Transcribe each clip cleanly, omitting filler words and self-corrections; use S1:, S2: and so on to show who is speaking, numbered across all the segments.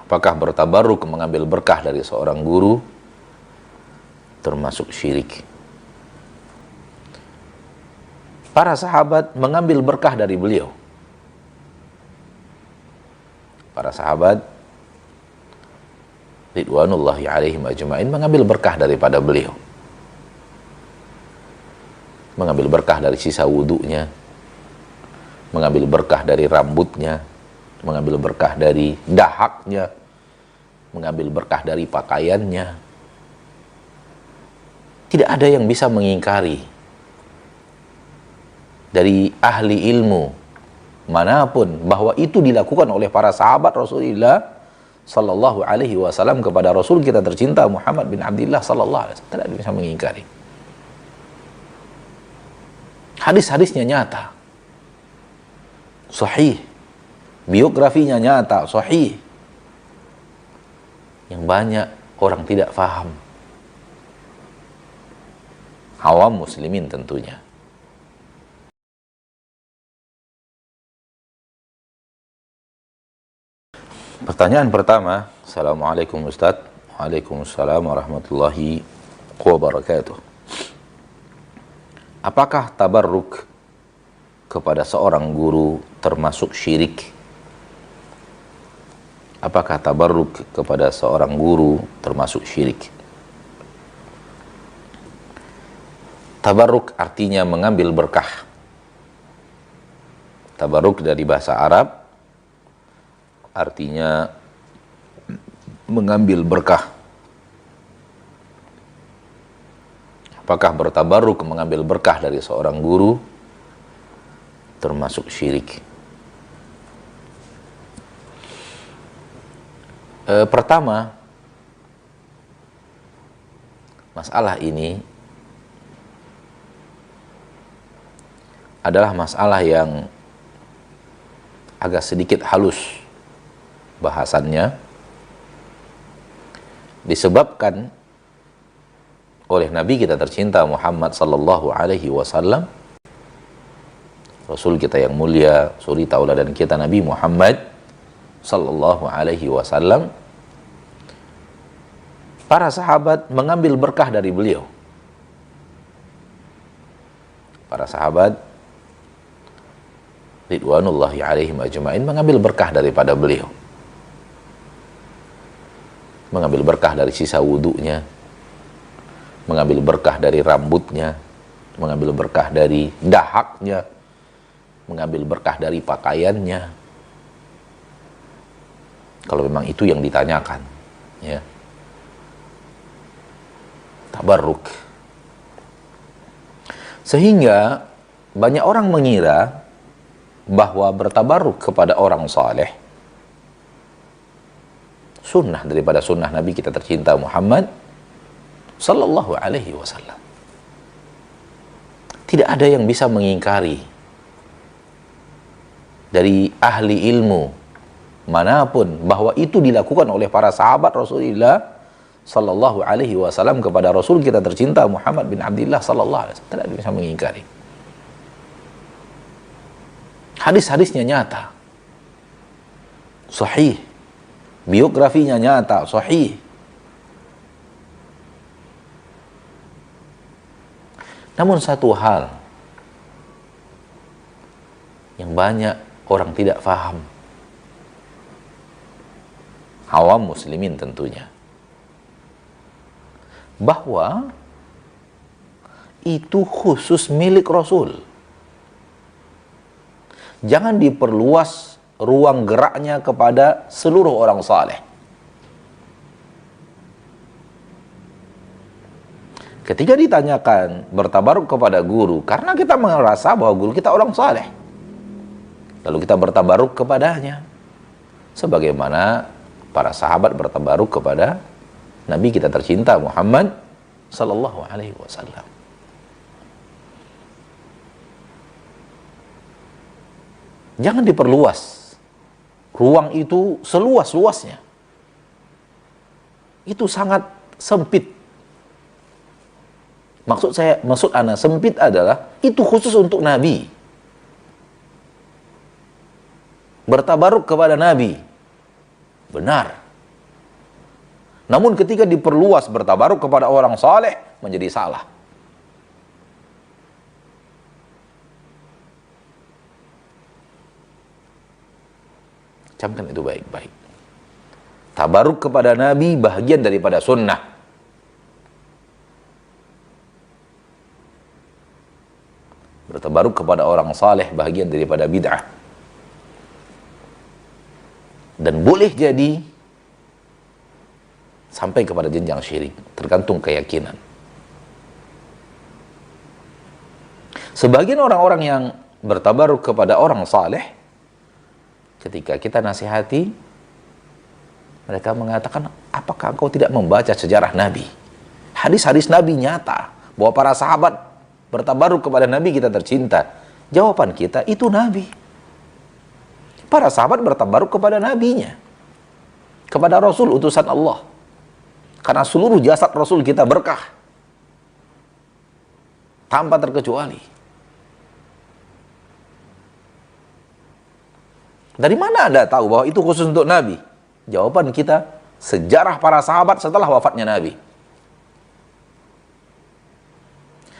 S1: Apakah bertabaruk mengambil berkah dari seorang guru termasuk syirik? Para sahabat mengambil berkah dari beliau. Para sahabat ridwanullahi alaihim ajma'in mengambil berkah daripada beliau. Mengambil berkah dari sisa wudunya, mengambil berkah dari rambutnya, mengambil berkah dari dahaknya, mengambil berkah dari pakaiannya. Tidak ada yang bisa mengingkari dari ahli ilmu manapun bahwa itu dilakukan oleh para sahabat Rasulullah sallallahu alaihi wasallam kepada Rasul kita tercinta Muhammad bin Abdullah sallallahu alaihi wasallam. Tidak ada yang bisa mengingkari. Hadis-hadisnya nyata, sahih, biografinya nyata, sahih. Yang banyak orang tidak faham. Awam muslimin tentunya. Pertanyaan pertama, Assalamualaikum Ustaz. Waalaikumsalam warahmatullahi wabarakatuh. Apakah tabarruk kepada seorang guru termasuk syirik? Apakah tabarruk kepada seorang guru termasuk syirik? Tabarruk artinya mengambil berkah. Tabarruk dari bahasa Arab artinya mengambil berkah. Apakah bertabarruk mengambil berkah dari seorang guru termasuk syirik? Pertama, masalah ini adalah masalah yang agak sedikit halus bahasannya, disebabkan oleh Nabi kita tercinta Muhammad sallallahu alaihi wasallam, Rasul kita yang mulia, suri tauladan kita Nabi Muhammad sallallahu alaihi wasallam. Para sahabat mengambil berkah dari beliau. Para sahabat ridwanullahi alaihim ajma'in mengambil berkah daripada beliau. Mengambil berkah dari sisa wudunya, mengambil berkah dari rambutnya, mengambil berkah dari dahaknya, mengambil berkah dari pakaiannya. Kalau memang itu yang ditanyakan, ya. Tabarruk. Sehingga banyak orang mengira bahwa bertabarruk kepada orang saleh sunnah daripada sunnah Nabi kita tercinta Muhammad sallallahu alaihi wasallam. Tidak ada yang bisa mengingkari dari ahli ilmu manapun bahwa itu dilakukan oleh para sahabat Rasulullah sallallahu alaihi wasallam kepada Rasul kita tercinta Muhammad bin Abdullah sallallahu alaihi wasallam. Tidak ada yang bisa mengingkari. Hadis-hadisnya nyata, sahih, biografinya nyata, sahih. Namun satu hal yang banyak orang tidak faham, awam muslimin tentunya, bahwa itu khusus milik Rasul. Jangan diperluas ruang geraknya kepada seluruh orang saleh. Ketika ditanyakan bertabaruk kepada guru, karena kita merasa bahwa guru kita orang saleh, lalu kita bertabaruk kepadanya, sebagaimana para sahabat bertabaruk kepada Nabi kita tercinta Muhammad sallallahu alaihi wasallam. Jangan diperluas ruang itu seluas-luasnya. Itu sangat sempit. Maksud ana sempit adalah itu khusus untuk Nabi. Bertabaruk kepada Nabi. Benar. Namun ketika diperluas bertabaruk kepada orang saleh menjadi salah. Camkan itu baik-baik. Tabaruk kepada Nabi bahagian daripada sunnah. Bertabaruk kepada orang saleh bahagian daripada bid'ah. Dan boleh jadi sampai kepada jenjang syirik, tergantung keyakinan. Sebagian orang-orang yang bertabaruk kepada orang saleh, ketika kita nasihati, mereka mengatakan, apakah engkau tidak membaca sejarah Nabi? Hadis-hadis Nabi nyata bahwa para sahabat bertabaruk kepada Nabi kita tercinta. Jawaban kita, itu Nabi. Para sahabat bertabaruk kepada Nabinya, kepada Rasul utusan Allah. Karena seluruh jasad Rasul kita berkah, tanpa terkecuali. Dari mana Anda tahu bahwa itu khusus untuk Nabi? Jawaban kita, sejarah para sahabat setelah wafatnya Nabi.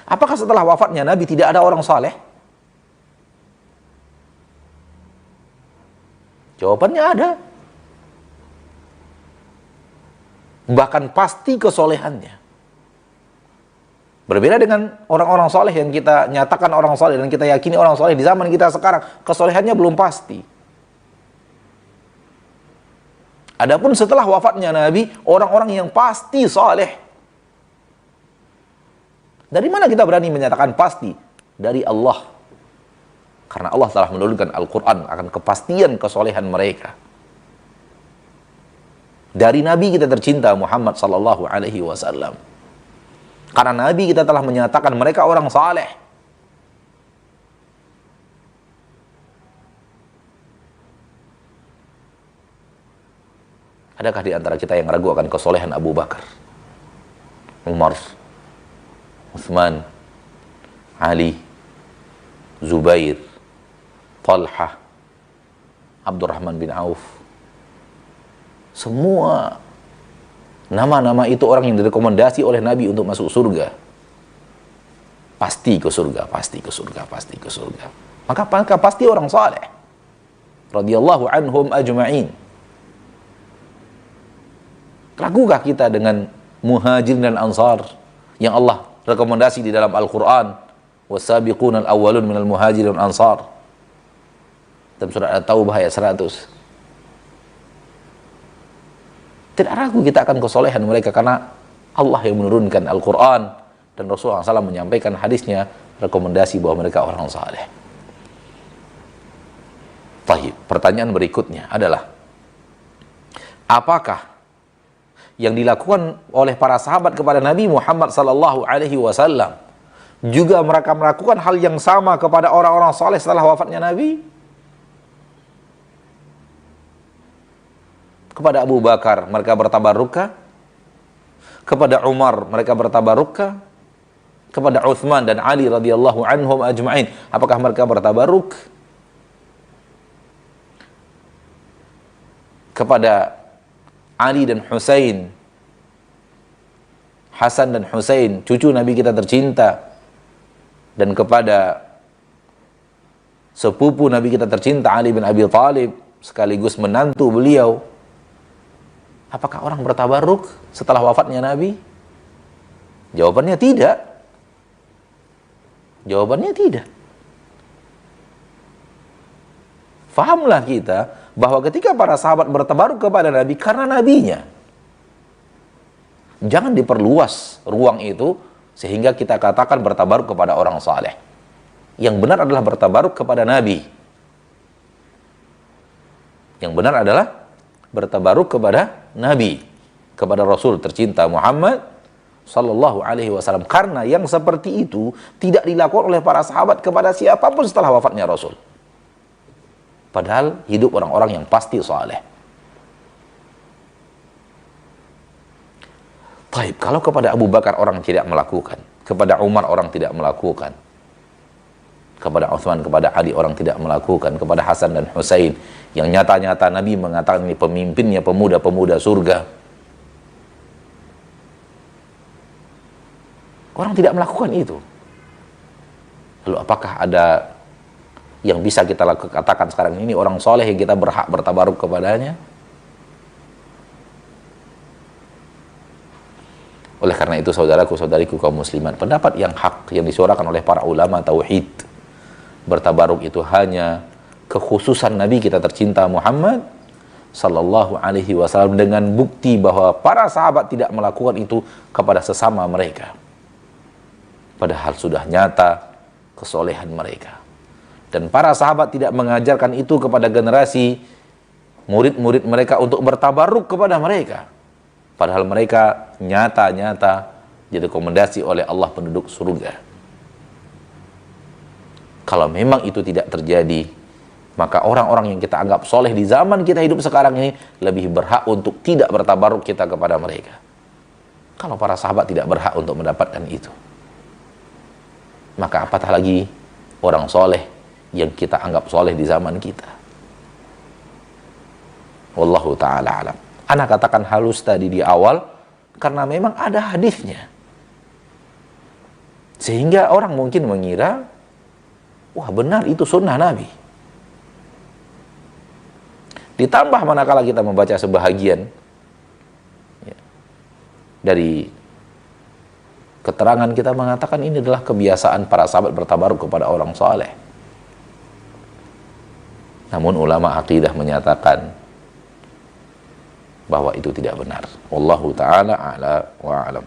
S1: Apakah setelah wafatnya Nabi tidak ada orang saleh? Jawabannya ada. Bahkan pasti kesolehannya. Berbeda dengan orang-orang saleh yang kita nyatakan orang saleh dan kita yakini orang saleh di zaman kita sekarang, kesolehannya belum pasti. Adapun setelah wafatnya Nabi, orang-orang yang pasti saleh. Dari mana kita berani menyatakan pasti? Dari Allah. Karena Allah telah menurunkan Al-Quran akan kepastian kesolehan mereka. Dari Nabi kita tercinta Muhammad sallallahu alaihi wasallam. Karena Nabi kita telah menyatakan mereka orang saleh. Adakah di antara kita yang ragu akan kesolehan Abu Bakar, Umar, Utsman, Ali, Zubair, Talha, Abdurrahman bin Auf? Semua nama-nama itu orang yang direkomendasi oleh Nabi untuk masuk surga. Pasti ke surga, pasti ke surga, pasti ke surga. Maka pasti orang saleh. Radhiyallahu anhum ajma'in. Ragukah kita dengan muhajirin dan ansar yang Allah rekomendasi di dalam Al-Quran? Wasabiqunal awwalun minal muhajirin wal ansar. Dalam surah At-Taubah ayat 100. Tidak ragu kita akan kesolehan mereka karena Allah yang menurunkan Al-Quran dan Rasulullah SAW menyampaikan hadisnya rekomendasi bahwa mereka orang saleh. Baik, pertanyaan berikutnya adalah, apakah yang dilakukan oleh para sahabat kepada Nabi Muhammad sallallahu alaihi wasallam juga mereka melakukan hal yang sama kepada orang-orang saleh setelah wafatnya Nabi? Kepada Abu Bakar mereka bertabarukkah? Kepada Umar mereka bertabarukkah? Kepada Utsman dan Ali radhiyallahu anhum ajma'in, apakah mereka bertabaruk? Kepada Ali dan Husain, Hasan dan Husain, cucu Nabi kita tercinta, dan kepada sepupu Nabi kita tercinta Ali bin Abi Thalib sekaligus menantu beliau, apakah orang bertabaruk setelah wafatnya Nabi? Jawabannya tidak. Jawabannya tidak. Fahamlah kita bahwa ketika para sahabat bertabaruk kepada Nabi karena Nabinya, jangan diperluas ruang itu sehingga kita katakan bertabaruk kepada orang saleh. Yang benar adalah bertabaruk kepada Nabi. Yang benar adalah bertabaruk kepada Nabi, kepada Rasul tercinta Muhammad sallallahu alaihi wasallam. Karena yang seperti itu tidak dilakukan oleh para sahabat kepada siapapun setelah wafatnya Rasul. Padahal hidup orang-orang yang pasti saleh. Baik, kalau kepada Abu Bakar orang tidak melakukan, kepada Umar orang tidak melakukan, kepada Utsman, kepada Ali orang tidak melakukan, kepada Hasan dan Husain yang nyata-nyata Nabi mengatakan ini pemimpinnya pemuda-pemuda surga, Orang tidak melakukan itu. Lalu apakah ada yang bisa kita katakan sekarang ini orang soleh yang kita berhak bertabaruk kepadanya? Oleh karena itu saudaraku, saudariku kaum muslimat, pendapat yang hak yang disuarakan oleh para ulama tauhid, bertabaruk itu hanya kekhususan Nabi kita tercinta Muhammad sallallahu alaihi wasallam, dengan bukti bahwa para sahabat tidak melakukan itu kepada sesama mereka. Padahal sudah nyata kesolehan mereka. Dan para sahabat tidak mengajarkan itu kepada generasi murid-murid mereka untuk bertabaruk kepada mereka. Padahal mereka nyata-nyata direkomendasi oleh Allah penduduk surga. Kalau memang itu tidak terjadi, maka orang-orang yang kita anggap soleh di zaman kita hidup sekarang ini lebih berhak untuk tidak bertabaruk kita kepada mereka. Kalau para sahabat tidak berhak untuk mendapatkan itu, maka apatah lagi orang soleh yang kita anggap soleh di zaman kita. Wallahu ta'ala alam. Ana katakan halus tadi di awal karena memang ada hadisnya, sehingga orang mungkin mengira, wah benar itu sunnah Nabi. Ditambah manakala kita membaca sebahagian dari keterangan, kita mengatakan ini adalah kebiasaan para sahabat bertabaruk kepada orang saleh. Namun ulama akidah menyatakan bahwa itu tidak benar. Wallahu ta'ala a'la wa a'lam.